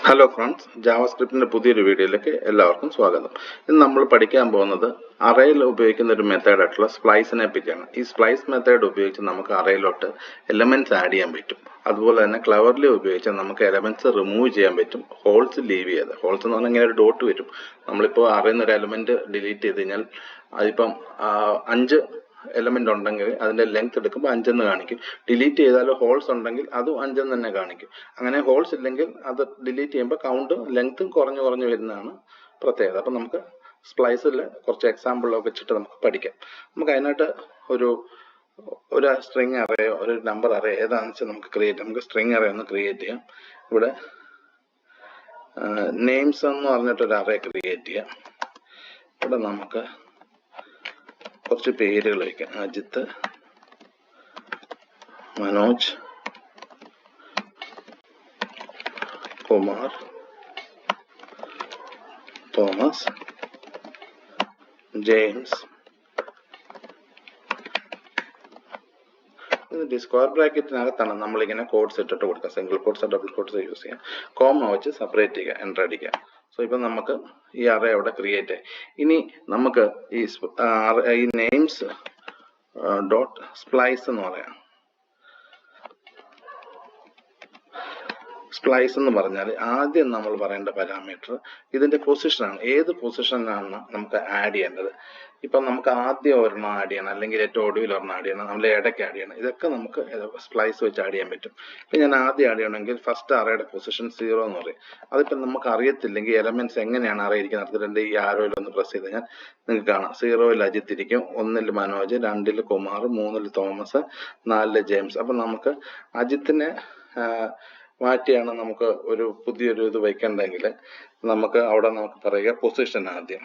Hello friends, ജാവാസ്ക്രിപ്റ്റിന്റെ പുതിയൊരു വീഡിയോയിലേക്ക് എല്ലാവർക്കും സ്വാഗതം. ഇന്ന് നമ്മൾ പഠിക്കാൻ പോകുന്നത് അറേയിൽ ഉപയോഗിക്കുന്ന ഒരു മെത്തേഡായിട്ടുള്ള സ്പ്ലൈസിനെ പറ്റിയാണ്. ഈ സ്പ്ലൈസ് മെത്തേഡ് ഉപയോഗിച്ച് നമുക്ക് അറേയിലോട്ട് എലമെന്റ്സ് ആഡ് ചെയ്യാൻ പറ്റും. അതുപോലെ തന്നെ ക്ലവർലി ഉപയോഗിച്ച് നമുക്ക് എലമെന്റ്സ് റിമൂവ് ചെയ്യാൻ പറ്റും, ഹോൾസ് ലീവ് ചെയ്ത്. ഹോൾസ് എന്ന് പറഞ്ഞാൽ ഇങ്ങനെ ഒരു ഡോട്ട് വരും. നമ്മളിപ്പോൾ അറേന്ന് ഒരു എലമെന്റ് ഡിലീറ്റ് ചെയ്ത് കഴിഞ്ഞാൽ അതിപ്പം 5 എലമെന്റ് ഉണ്ടെങ്കിൽ അതിന്റെ ലെങ്ത് എടുക്കുമ്പോൾ 5 എന്ന് കാണിക്കും. ഡിലീറ്റ് ചെയ്താൽ ഹോൾസ് ഉണ്ടെങ്കിൽ അതും 5 എന്ന് തന്നെ കാണിക്കും. അങ്ങനെ ഹോൾസ് ഇല്ലെങ്കിൽ അത് ഡിലീറ്റ് ചെയ്യുമ്പോൾ കൗണ്ട് ലെങ്ത്തും കുറഞ്ഞു വരുന്നതാണ് പ്രത്യേകത. അപ്പം നമുക്ക് സ്പ്ലൈസിൽ കുറച്ച് എക്സാമ്പിൾ വെച്ചിട്ട് നമുക്ക് പഠിക്കാം. നമുക്ക് അതിനായിട്ട് ഒരു സ്ട്രിങ് അറയോ ഒരു നമ്പർ അറയോ ഏതാണെന്ന് വെച്ചാൽ നമുക്ക് സ്ട്രിങ് അറേ ഒന്ന് ക്രിയേറ്റ് ചെയ്യാം. ഇവിടെ നെയിംസ് എന്ന് പറഞ്ഞിട്ടൊരു അറേ ക്രിയേറ്റ് ചെയ്യാം. ഇവിടെ നമുക്ക് കുറച്ച് പേരുകൾ വയ്ക്കാം. Ajith, Manoj, Kumar, Thomas, James. ഇതിന്റെ സ്ക്വയർ ബ്രാക്കറ്റിനകത്താണ് നമ്മളിങ്ങനെ കോഡ്സ് ഇട്ടിട്ട് കൊടുക്കുക. Single quotes double quotes use ചെയ്യാം. കോമ വെച്ച് സെപ്പറേറ്റ് ചെയ്യുക, എൻ്റർ അടിക്കുക. സോ ഇപ്പം നമുക്ക് ഈ അറേ അവിടെ ക്രിയേറ്റ് ആയി. ഇനി നമുക്ക് ഈ നെയിംസ് ഡോട്ട് സ്പ്ലൈസ് എന്ന് പറയാം. സ്പ്ലൈസ് എന്ന് പറഞ്ഞാൽ ആദ്യം നമ്മൾ പറയേണ്ട പാരാമീറ്റർ ഇതിന്റെ പൊസിഷനാണ്. ഏത് പൊസിഷനിലാണ് നമുക്ക് ആഡ് ചെയ്യേണ്ടത്. ഇപ്പം നമുക്ക് ആദ്യം ഒരെണ്ണം ആഡ് ചെയ്യണം, അല്ലെങ്കിൽ ഏറ്റവും ഒടുവിൽ ഒരെണ്ണം ആഡ് ചെയ്യണം, നമ്മൾ ഇടയ്ക്ക് ആഡ് ചെയ്യണം. ഇതൊക്കെ നമുക്ക് സ്പ്ലൈസ് വെച്ച് ആഡ് ചെയ്യാൻ പറ്റും. ഇപ്പം ഞാൻ ആദ്യം ആഡ് ചെയ്യണമെങ്കിൽ ഫസ്റ്റ് അറേയുടെ പൊസിഷൻ 0 എന്ന് പറയും. അതിപ്പം നമുക്ക് അറിയത്തില്ലെങ്കിൽ എലമെന്റ്സ് എങ്ങനെയാണ് അറേ ഇരിക്കുന്നത്. അടുത്തിട്ട് ഈ ആരോയിൽ ഒന്ന് പ്രസ് ചെയ്ത് കഴിഞ്ഞാൽ നിങ്ങൾക്ക് കാണാം 0-ൽ അജിത്ത് ഇരിക്കും, 1-ൽ മനോജ്, 2-ൽ കുമാർ, 3-ൽ തോമസ്, 4-ൽ ജെയിംസ്. അപ്പം നമുക്ക് അജിത്തിനെ മാറ്റിയാണ് നമുക്ക് ഒരു പുതിയൊരു ഇത് വയ്ക്കണ്ടെങ്കിൽ നമുക്ക് അവിടെ നമുക്ക് പറയുക പൊസിഷൻ ആദ്യം.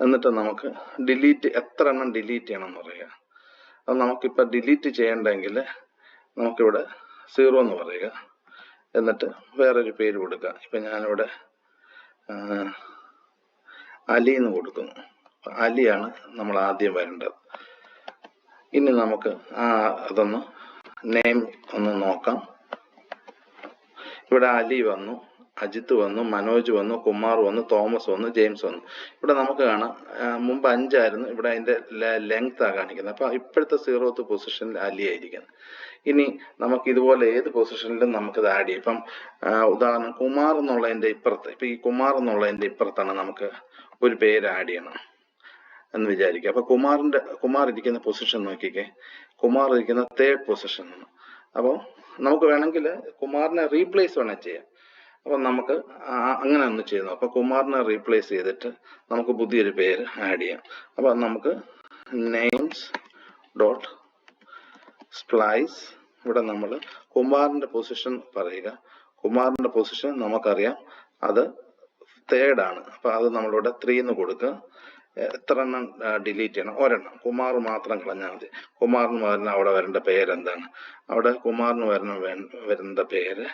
എന്നിട്ട് നമുക്ക് ഡിലീറ്റ് എത്ര എണ്ണം ഡിലീറ്റ് ചെയ്യണം എന്ന് പറയുക. അത് നമുക്കിപ്പോൾ ഡിലീറ്റ് ചെയ്യണ്ടെങ്കിൽ നമുക്കിവിടെ 0 എന്ന് പറയുക. എന്നിട്ട് വേറൊരു പേര് കൊടുക്കുക. ഇപ്പം ഞാനിവിടെ അലി എന്ന് കൊടുക്കുന്നു. അലിയാണ് നമ്മൾ ആദ്യം വരേണ്ടത്. ഇനി നമുക്ക് അതൊന്ന് നെയിം ഒന്ന് നോക്കാം. ഇവിടെ അലി വന്നു, അജിത്ത് വന്നു, മനോജ് വന്നു, കുമാർ വന്നു, തോമസ് വന്നു, ജെയിംസ് വന്നു. ഇവിടെ നമുക്ക് കാണാം മുമ്പ് 5 ആയിരുന്നു, ഇവിടെ അതിന്റെ ലെങ്ത് ആ കാണിക്കുന്നത്. അപ്പൊ ഇപ്പോഴത്തെ 0th പൊസിഷനിൽ അലി ആയിരിക്കുന്നത്. ഇനി നമുക്ക് ഇതുപോലെ ഏത് പൊസിഷനിലും നമുക്കിത് ആഡ് ചെയ്യും. ഇപ്പം ഉദാഹരണം കുമാർ എന്നുള്ളതിന്റെ ഇപ്പുറത്ത്, ഇപ്പൊ ഈ കുമാർ എന്നുള്ളതിന്റെ ഇപ്പുറത്താണ് നമുക്ക് ഒരു പേര് ആഡ് ചെയ്യണം എന്ന് വിചാരിക്കുക. അപ്പൊ കുമാർ ഇരിക്കുന്ന പൊസിഷൻ നോക്കിക്കേ. കുമാർ ഇരിക്കുന്ന 3rd പൊസിഷനാണ്. അപ്പോൾ നമുക്ക് വേണമെങ്കിൽ കുമാറിനെ റീപ്ലേസ് വേണേൽ ചെയ്യാം. അപ്പൊ നമുക്ക് അങ്ങനെ ഒന്ന് ചെയ്യുന്നു. അപ്പൊ കുമാറിനെ റീപ്ലേസ് ചെയ്തിട്ട് നമുക്ക് പുതിയൊരു പേര് ആഡ് ചെയ്യാം. അപ്പൊ നമുക്ക് നെയിംസ് ഡോട്ട് സ്പ്ലൈസ്, ഇവിടെ നമ്മൾ കുമാറിന്റെ പൊസിഷൻ പറയുക. കുമാറിന്റെ പൊസിഷൻ നമുക്കറിയാം അത് 3rd ആണ്. അപ്പൊ അത് നമ്മളിവിടെ 3 എന്ന് കൊടുക്കുക. എത്ര എണ്ണം ഡിലീറ്റ് ചെയ്യണം? ഒരെണ്ണം. കുമാർ മാത്രം കളഞ്ഞാൽ മതി. കുമാറിന് വരുന്ന അവിടെ വരേണ്ട പേരെന്താണ്? അവിടെ കുമാറിന് വരുന്ന പേര്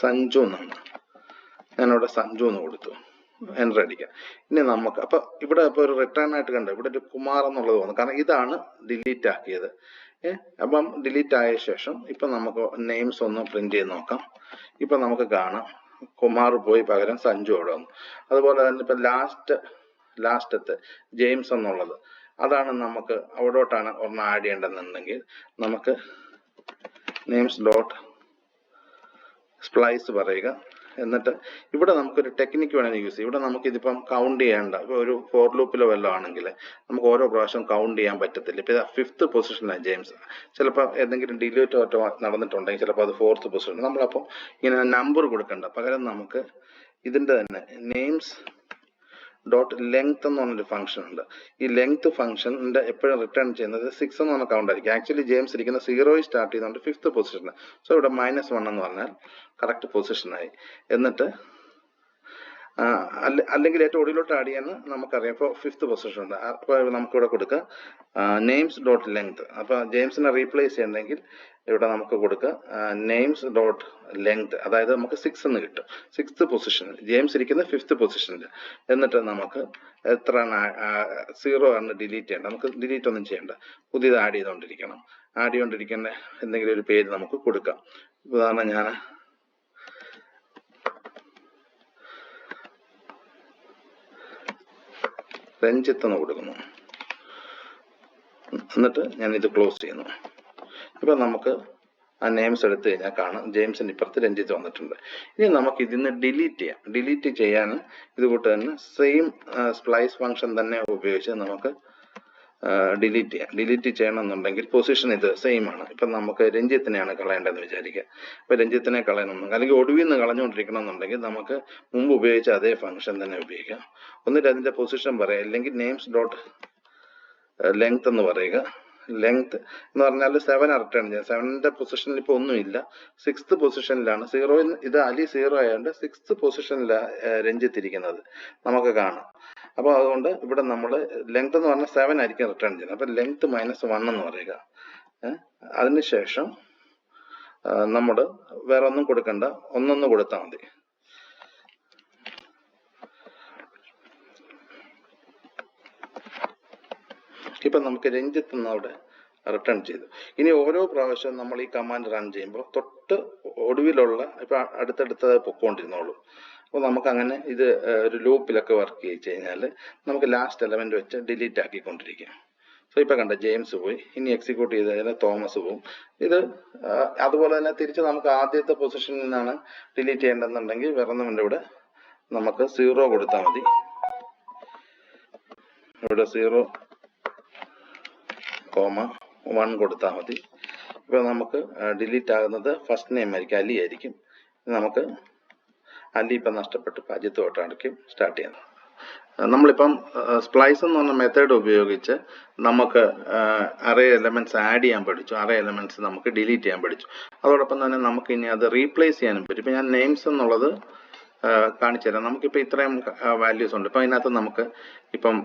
സഞ്ജു എന്നാണ്. ഞാനിവിടെ സഞ്ജു എന്ന് കൊടുത്തു, എൻ്റർ അടിക്കാം. ഇനി നമുക്ക് അപ്പൊ ഇവിടെ ഇപ്പൊ ഒരു റിട്ടേൺ ആയിട്ട് കണ്ടോ, ഇവിടെ ഒരു കുമാർ എന്നുള്ളത് വന്നു. കാരണം ഇതാണ് ഡിലീറ്റ് ആക്കിയത്. അപ്പം ഡിലീറ്റ് ആയ ശേഷം ഇപ്പൊ നമുക്ക് നെയിംസ് ഒന്ന് പ്രിന്റ് ചെയ്ത് നോക്കാം. ഇപ്പൊ നമുക്ക് കാണാം കുമാർ പോയി പകരം സഞ്ജു അവിടെ വന്നു. അതുപോലെ തന്നെ ഇപ്പൊ ലാസ്റ്റത്തെ ജെയിംസ് എന്നുള്ളത് അതാണ് നമുക്ക് അവിടോട്ടാണ് ഒരെണ്ണം ആഡ് ചെയ്യേണ്ടതെന്നുണ്ടെങ്കിൽ നമുക്ക് നെയിംസ് ഡോട്ട് സ്പ്ലൈസ് പറയുക. എന്നിട്ട് ഇവിടെ നമുക്കൊരു ടെക്നിക്ക് വേണമെങ്കിൽ യൂസ് ചെയ്യും. ഇവിടെ നമുക്ക് ഇതിപ്പം കൗണ്ട് ചെയ്യേണ്ട, ഇപ്പൊ ഒരു ഫോർ ലൂപ്പിലോ വല്ലതും ആണെങ്കിൽ നമുക്ക് ഓരോ പ്രാവശ്യം കൗണ്ട് ചെയ്യാൻ പറ്റത്തില്ല. ഇപ്പൊ 5th പൊസിഷനിലാണ് ജെയിംസ്. ചിലപ്പോൾ എന്തെങ്കിലും ഡിലീറ്റ് ഒറ്റ നടന്നിട്ടുണ്ടെങ്കിൽ ചിലപ്പോൾ അത് 4th പൊസിഷൻ. നമ്മളപ്പോൾ ഇങ്ങനെ നമ്പർ കൊടുക്കണ്ട, പകരം നമുക്ക് ഇതിന്റെ തന്നെ നെയിംസ് ഡോട്ട് ലെങ്ത് എന്ന് പറഞ്ഞൊരു ഫംഗ്ഷൻ ഉണ്ട്. ഈ ലെങ്ത് ഫംഗ്ഷന്റെ എപ്പോഴും റിട്ടേൺ ചെയ്യുന്നത് 6 എന്ന് പറഞ്ഞ കൗണ്ട് ആയിരിക്കും. ആക്ച്വലി ജെയിംസ് ഇരിക്കുന്ന 0 സ്റ്റാർട്ട് ചെയ്തുകൊണ്ട് 5th പൊസിഷൻ. സോ ഇവിടെ -1 എന്ന് പറഞ്ഞാൽ കറക്റ്റ് പൊസിഷനായി. എന്നിട്ട് അല്ലെങ്കിൽ ഏറ്റവും ഒടുവിലോട്ട് ആഡ് ചെയ്യാൻ നമുക്കറിയാം. ഇപ്പോൾ 5th പൊസിഷൻ ഉണ്ട്. അപ്പോൾ നമുക്കിവിടെ കൊടുക്കുക നെയിംസ് ഡോട്ട് ലെങ്ത്. അപ്പൊ ജെയിംസിനെ റീപ്ലേസ് ചെയ്യണമെങ്കിൽ ഇവിടെ നമുക്ക് കൊടുക്കുക നെയിംസ് ഡോട്ട് ലെങ്ത്. അതായത് നമുക്ക് 6 എന്ന് കിട്ടും. 6th പൊസിഷൻ, ജെയിംസ് ഇരിക്കുന്ന 5th പൊസിഷനിൽ. എന്നിട്ട് നമുക്ക് എത്ര 0 ആണ് ഡിലീറ്റ് ചെയ്യേണ്ടത്. നമുക്ക് ഡിലീറ്റ് ഒന്നും ചെയ്യേണ്ട, പുതിയത് ആഡ് ചെയ്തുകൊണ്ടിരിക്കണം. ആഡ് ചെയ്തുകൊണ്ടിരിക്കേണ്ട എന്തെങ്കിലും ഒരു പേര് നമുക്ക് കൊടുക്കാം. ഉദാഹരണം ഞാൻ രഞ്ജിത്ത് എന്ന് കൊടുക്കുന്നു. എന്നിട്ട് ഞാൻ ഇത് ക്ലോസ് ചെയ്യുന്നു. ഇപ്പൊ നമുക്ക് ആ നെയിംസ് എടുത്തു കഴിഞ്ഞാൽ കാണാം ജെയിംസിന്റെ ഇപ്പുറത്ത് രഞ്ജിത്ത് വന്നിട്ടുണ്ട്. ഇനി നമുക്ക് ഇതിന്ന് ഡിലീറ്റ് ചെയ്യാം. ഡിലീറ്റ് ചെയ്യാൻ ഇതുകൂട്ട് തന്നെ സെയിം സ്പ്ലൈസ് ഫംഗ്ഷൻ തന്നെ ഉപയോഗിച്ച് നമുക്ക് ഡിലീറ്റ് ചെയ്യാം. ഡിലീറ്റ് ചെയ്യണമെന്നുണ്ടെങ്കിൽ പൊസിഷൻ ഇത് സെയിം ആണ്. ഇപ്പം നമുക്ക് രഞ്ജിത്തിനെയാണ് കളയേണ്ടതെന്ന് വിചാരിക്കുക. അപ്പൊ രഞ്ജിത്തിനെ കളയണമെന്നുണ്ടെങ്കിൽ അല്ലെങ്കിൽ ഒടുവിൽ നിന്ന് കളഞ്ഞുകൊണ്ടിരിക്കണം എന്നുണ്ടെങ്കിൽ നമുക്ക് മുമ്പ് ഉപയോഗിച്ച അതേ ഫംഗ്ഷൻ തന്നെ ഉപയോഗിക്കാം. എന്നിട്ട് അതിന്റെ പൊസിഷൻ പറയാം. അല്ലെങ്കിൽ നെയിംസ് ഡോട്ട് ലെങ്ത് എന്ന് പറയുക. ലെങ്ത് എന്ന് പറഞ്ഞാൽ 7 റിട്ടേൺ ചെയ്യാം. 7ന്റെ പൊസിഷനിൽ ഇപ്പൊ ഒന്നുമില്ല, 6th പൊസിഷനിലാണ്. 0 ഇത് അലി 0 ആയതുകൊണ്ട് 6th പൊസിഷനിലാണ് രഞ്ജിത്ത് ഇരിക്കുന്നത് നമുക്ക് കാണാം. അപ്പൊ അതുകൊണ്ട് ഇവിടെ നമ്മൾ ലെങ്ത് എന്ന് പറഞ്ഞാൽ 7 ആയിരിക്കും റിട്ടേൺ ചെയ്യുന്നത്. അപ്പൊ ലെങ്ത് -1 എന്ന് പറയുക. അതിനുശേഷം നമ്മൾ വേറെ ഒന്നും കൊടുക്കണ്ട, ഒന്നൊന്ന് കൊടുത്താൽ മതി. ഇപ്പൊ നമുക്ക് രഞ്ജിത്ത് എന്നവിടെ റിട്ടേൺ ചെയ്തു. ഇനി ഓരോ പ്രാവശ്യവും നമ്മൾ ഈ കമാൻഡ് റൺ ചെയ്യുമ്പോൾ തൊട്ട് ഒടുവിലുള്ള ഇപ്പൊ അടുത്തടുത്ത് പൊക്കോണ്ടിരുന്നോളൂ. അപ്പോൾ നമുക്ക് അങ്ങനെ ഇത് ഒരു ലൂപ്പിലൊക്കെ വർക്ക് ചെയ്ത് കഴിഞ്ഞാൽ നമുക്ക് ലാസ്റ്റ് എലമെന്റ് വെച്ച് ഡിലീറ്റ് ആക്കിക്കൊണ്ടിരിക്കാം. സോ ഇപ്പൊ കണ്ട ജെയിംസ് പോയി. ഇനി എക്സിക്യൂട്ട് ചെയ്ത് കഴിഞ്ഞാൽ തോമസ് പോകും. ഇത് അതുപോലെ തന്നെ തിരിച്ച് നമുക്ക് ആദ്യത്തെ പൊസിഷനിൽ നിന്നാണ് ഡിലീറ്റ് ചെയ്യേണ്ടതെന്നുണ്ടെങ്കിൽ വേറൊന്നുമില്ല, ഇവിടെ നമുക്ക് 0 കൊടുത്താൽ മതി. ഇവിടെ 0,1 കൊടുത്താൽ മതി. ഇപ്പൊ നമുക്ക് ഡിലീറ്റ് ആകുന്നത് ഫസ്റ്റ് നെയിം ആയിരിക്കും, അലി ആയിരിക്കും. നമുക്ക് അലി ഇപ്പം നഷ്ടപ്പെട്ട് അജിത്ത് തൊട്ടായിരിക്കും സ്റ്റാർട്ട് ചെയ്യുന്നത്. നമ്മളിപ്പം സ്പ്ലൈസ് എന്ന് പറഞ്ഞ മെത്തേഡ് ഉപയോഗിച്ച് നമുക്ക് അറേ എലമെന്റ്സ് ആഡ് ചെയ്യാൻ പഠിച്ചു, അറേ എലമെന്റ്സ് നമുക്ക് ഡിലീറ്റ് ചെയ്യാൻ പഠിച്ചു. അതോടൊപ്പം തന്നെ നമുക്ക് ഇനി അത് റീപ്ലേസ് ചെയ്യാനും പറ്റും. ഇപ്പം ഞാൻ നെയിംസ് എന്നുള്ളത് കാണിച്ചു തരാം. നമുക്കിപ്പോൾ ഇത്രയും വാല്യൂസ് ഉണ്ട്. ഇപ്പം അതിനകത്ത് നമുക്ക് ഇപ്പം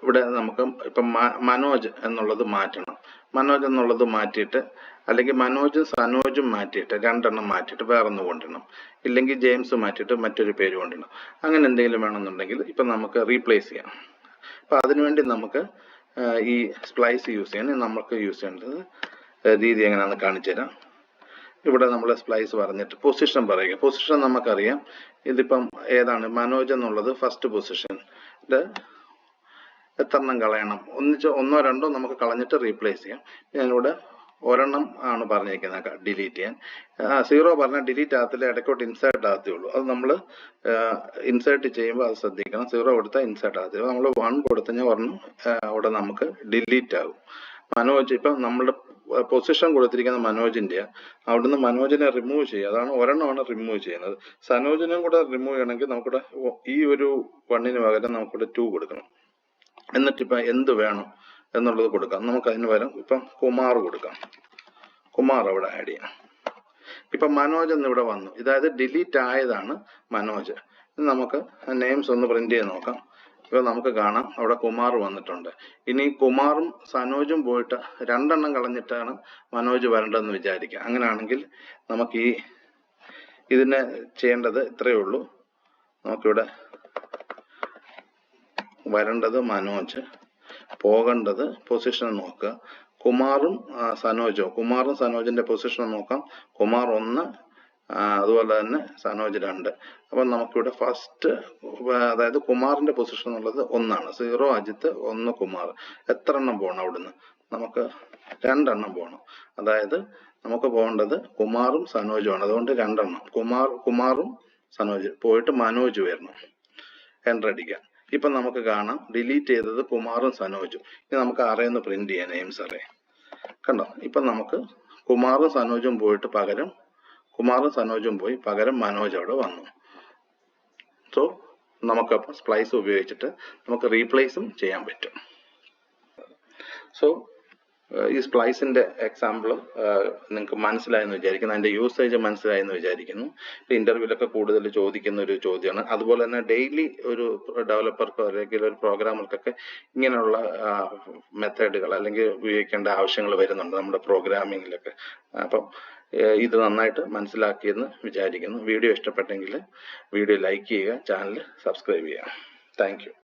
ഇവിടെ നമുക്ക് ഇപ്പം മനോജ് എന്നുള്ളത് മാറ്റണം. മനോജ് എന്നുള്ളത് മാറ്റിയിട്ട്, അല്ലെങ്കിൽ മനോജും സനോജും മാറ്റിയിട്ട് രണ്ടെണ്ണം മാറ്റിയിട്ട് വേറൊന്ന് കൊണ്ടിടണം. ഇല്ലെങ്കിൽ ജെയിംസ് മാറ്റിയിട്ട് മറ്റൊരു പേര് കൊണ്ടിടണം. അങ്ങനെ എന്തെങ്കിലും വേണമെന്നുണ്ടെങ്കിൽ ഇപ്പം നമുക്ക് റീപ്ലേസ് ചെയ്യാം. അപ്പം അതിനുവേണ്ടി നമുക്ക് ഈ സ്പ്ലൈസ് യൂസ് ചെയ്യാൻ നമുക്ക് യൂസ് ചെയ്യേണ്ടത് രീതി എങ്ങനെയാണെന്ന് കാണിച്ചു തരാം. ഇവിടെ നമ്മൾ സ്പ്ലൈസ് പറഞ്ഞിട്ട് പൊസിഷൻ പറയുക. പൊസിഷൻ നമുക്കറിയാം. ഇതിപ്പം ഏതാണ് മനോജ് എന്നുള്ളത് ഫസ്റ്റ് പൊസിഷൻ. എത്രണ്ണം കളയണം? ഒന്നോ രണ്ടോ നമുക്ക് കളഞ്ഞിട്ട് റീപ്ലേസ് ചെയ്യാം. ഞാനിവിടെ ഒരെണ്ണം ആണ് പറഞ്ഞിരിക്കുന്നത് ഡിലീറ്റ് ചെയ്യാൻ. 0 പറഞ്ഞാൽ ഡിലീറ്റ് ആകത്തില്ല, ഇടയ്ക്കോട്ട് ഇൻസേർട്ട് ആകത്തേ ഉള്ളൂ. അത് നമ്മൾ ഇൻസേർട്ട് ചെയ്യുമ്പോൾ അത് ശ്രദ്ധിക്കണം. 0 കൊടുത്താൽ ഇൻസേർട്ട് ആകത്തില്ല. നമ്മൾ 1 കൊടുത്തുകഴിഞ്ഞാൽ ഒരെണ്ണം അവിടെ നമുക്ക് ഡിലീറ്റ് ആകും. മനോജ് ഇപ്പം നമ്മുടെ പൊസിഷൻ കൊടുത്തിരിക്കുന്ന മനോജിന്റെ, അവിടുന്ന് മനോജിനെ റിമൂവ് ചെയ്യുക. അതാണ് ഒരെണ്ണമാണ് റിമൂവ് ചെയ്യുന്നത്. സനോജിനും കൂടെ റിമൂവ് ചെയ്യണമെങ്കിൽ നമുക്കിവിടെ ഈ ഒരു 1ന് പകരം നമുക്കിവിടെ 2 കൊടുക്കണം. എന്നിട്ടിപ്പം എന്ത് വേണം എന്നുള്ളത് കൊടുക്കാം. നമുക്ക് അതിന് പകരം ഇപ്പം കുമാർ കൊടുക്കാം. കുമാർ അവിടെ ആഡ് ചെയ്യാം. ഇപ്പം മനോജ് എന്ന് ഇവിടെ വന്നു. ഇതായത് ഡിലീറ്റ് ആയതാണ് മനോജ്. നമുക്ക് നെയിംസ് ഒന്ന് പ്രിന്റ് ചെയ്ത് നോക്കാം. ഇപ്പൊ നമുക്ക് കാണാം അവിടെ കുമാർ വന്നിട്ടുണ്ട്. ഇനി കുമാറും സനോജും പോയിട്ട് രണ്ടെണ്ണം കളഞ്ഞിട്ടാണ് മനോജ് വരേണ്ടതെന്ന് വിചാരിക്കുക. അങ്ങനെയാണെങ്കിൽ നമുക്ക് ഇതിനെ ചെയ്യേണ്ടത് ഇത്രയേ ഉള്ളൂ. നമുക്കിവിടെ വരേണ്ടത് മനോജ്, പോകേണ്ടത് പൊസിഷൻ നോക്കുക. കുമാറും സനോജിന്റെ പൊസിഷൻ നോക്കാം. കുമാർ 1, അതുപോലെ തന്നെ സനോജ് 2. അപ്പം നമുക്കിവിടെ ഫസ്റ്റ്, അതായത് കുമാറിന്റെ പൊസിഷൻ എന്നുള്ളത് 1 ആണ്. 0 അജിത്ത്, 1 കുമാർ. എത്ര എണ്ണം പോകണം അവിടുന്ന്? നമുക്ക് 2 എണ്ണം പോകണം. അതായത് നമുക്ക് പോകേണ്ടത് കുമാറും സനോജും ആണ്. അതുകൊണ്ട് 2 എണ്ണം കുമാറും സനോജ് പോയിട്ട് മനോജ് വരണം. എൻ്റർ അടിക്കാം. ഇപ്പൊ നമുക്ക് കാണാം ഡിലീറ്റ് ചെയ്തത് കുമാറും സനോജും. ഇനി നമുക്ക് അറേന്ന് പ്രിന്റ് ചെയ്യാം നെയിംസ് അറേ. കണ്ടോ? ഇപ്പൊ നമുക്ക് കുമാറും സനോജും പോയിട്ട് പകരം മനോജ് അവിടെ വന്നു. സോ നമുക്കപ്പോൾ സ്പ്ലൈസ് ഉപയോഗിച്ചിട്ട് നമുക്ക് റീപ്ലേസും ചെയ്യാൻ പറ്റും. സോ ഈ സ്പ്ലൈസിന്റെ എക്സാമ്പിൾ നിങ്ങൾക്ക് മനസ്സിലായെന്ന് വിചാരിക്കുന്നു. അതിന്റെ യൂസേജ് മനസ്സിലായെന്ന് വിചാരിക്കുന്നു. ഇന്റർവ്യൂലൊക്കെ കൂടുതൽ ചോദിക്കുന്ന ഒരു ചോദ്യമാണ്. അതുപോലെ തന്നെ ഡെയിലി ഒരു ഡെവലപ്പർക്കോ അല്ലെങ്കിൽ ഒരു പ്രോഗ്രാമർക്കൊക്കെ ഇങ്ങനെയുള്ള മെത്തേഡുകൾ അല്ലെങ്കിൽ ഉപയോഗിക്കേണ്ട ആവശ്യങ്ങൾ വരുന്നുണ്ട് നമ്മുടെ പ്രോഗ്രാമിങ്ങിലൊക്കെ. അപ്പം ഇത് നന്നായിട്ട് മനസ്സിലാക്കിയെന്ന് വിചാരിക്കുന്നു. വീഡിയോ ഇഷ്ടപ്പെട്ടെങ്കിൽ വീഡിയോ ലൈക്ക് ചെയ്യുക, ചാനൽ സബ്സ്ക്രൈബ് ചെയ്യുക. Thank you.